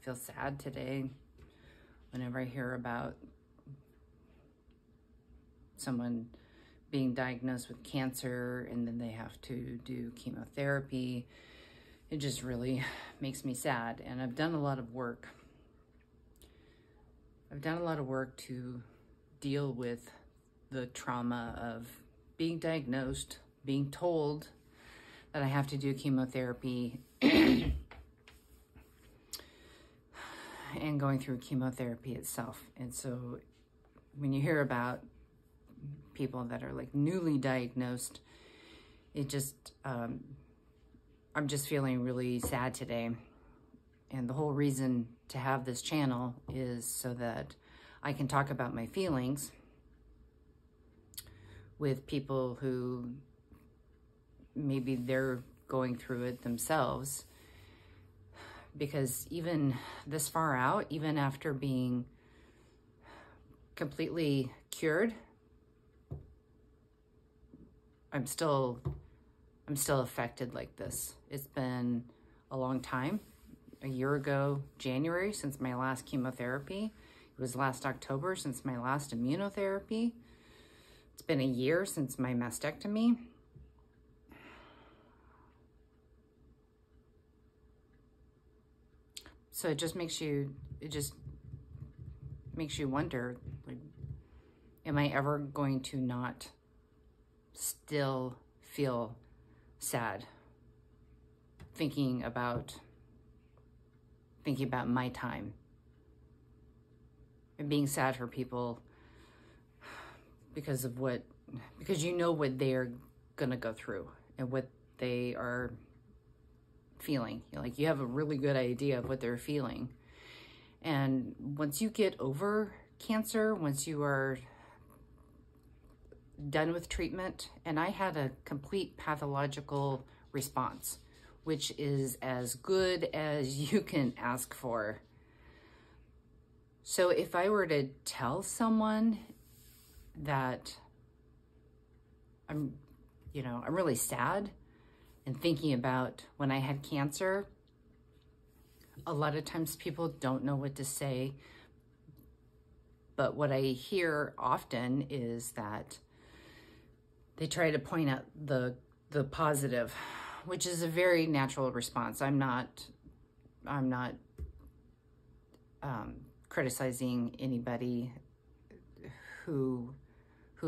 feel sad today whenever I hear about someone being diagnosed with cancer and then they have to do chemotherapy. It just really makes me sad. And I've done a lot of work. I've done a lot of work to deal with the trauma of being diagnosed, being told that I have to do chemotherapy and going through chemotherapy itself. And so when you hear about people that are like newly diagnosed, it just, I'm just feeling really sad today. And the whole reason to have this channel is so that I can talk about my feelings with people who maybe they're going through it themselves. Because even this far out, even after being completely cured, I'm still affected like this. It's been a long time. A year ago, January, since my last chemotherapy. It was last October since my last immunotherapy. It's been a year since my mastectomy. So it just makes you wonder, like, am I ever going to not still feel sad thinking about my time and being sad for people because you know what they're gonna go through and what they are feeling. Like, you have a really good idea of what they're feeling. And once you get over cancer, once you are done with treatment, and I had a complete pathological response, which is as good as you can ask for. So if I were to tell someone that I'm really sad and thinking about when I had cancer, a lot of times people don't know what to say. But what I hear often is that they try to point out the positive, which is a very natural response. I'm not criticizing anybody who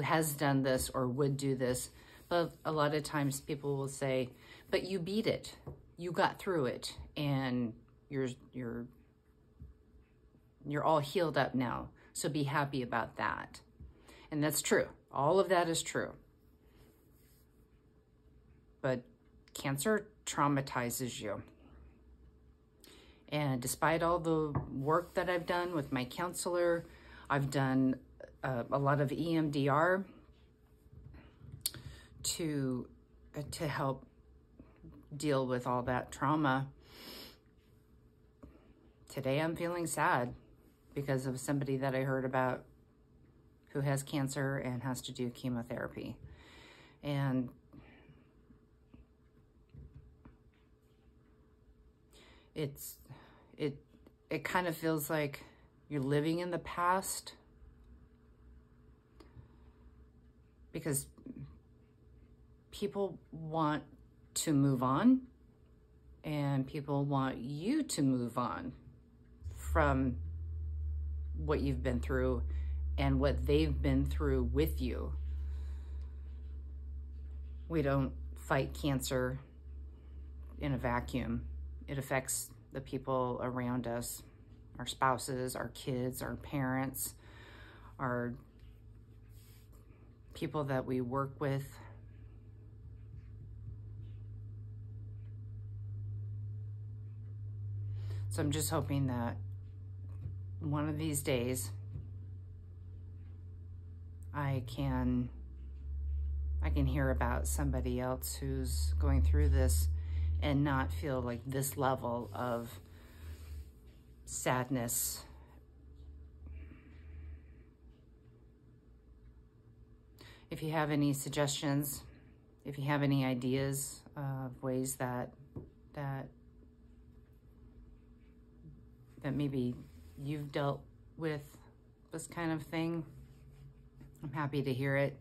has done this or would do this, but a lot of times people will say, "But you beat it, you got through it, and you're all healed up now. So be happy about that." And that's true. All of that is true. But cancer traumatizes you. And despite all the work that I've done with my counselor, I've done a lot of EMDR to help deal with all that trauma. Today I'm feeling sad because of somebody that I heard about who has cancer and has to do chemotherapy. And it kind of feels like you're living in the past, because people want to move on and people want you to move on from what you've been through and what they've been through with you. We don't fight cancer in a vacuum. It affects the people around us, our spouses, our kids, our parents, our people that we work with. So I'm just hoping that one of these days I can hear about somebody else who's going through this and not feel like this level of sadness. If you have any suggestions, if you have any ideas of ways that that maybe you've dealt with this kind of thing. I'm happy to hear it.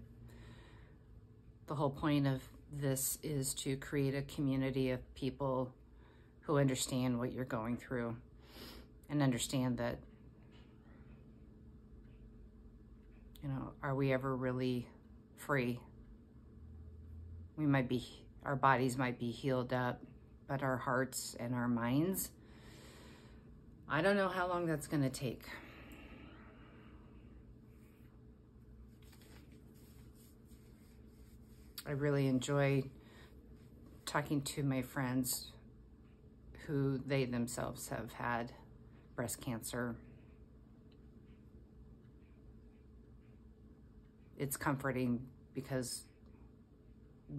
The whole point of this is to create a community of people who understand what you're going through and understand that, you know, are we ever really free? Our bodies might be healed up, but our hearts and our minds, I don't know how long that's going to take. I really enjoy talking to my friends who they themselves have had breast cancer. It's comforting because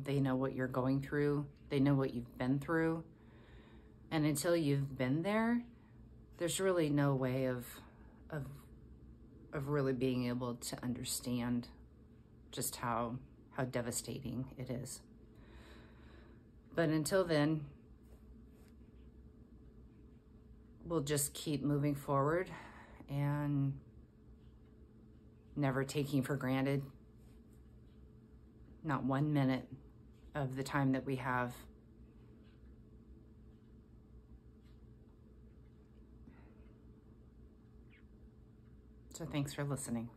they know what you're going through. They know what you've been through. And until you've been there, there's really no way of really being able to understand just how devastating it is. But until then, we'll just keep moving forward and never taking for granted, not 1 minute of the time that we have. So thanks for listening.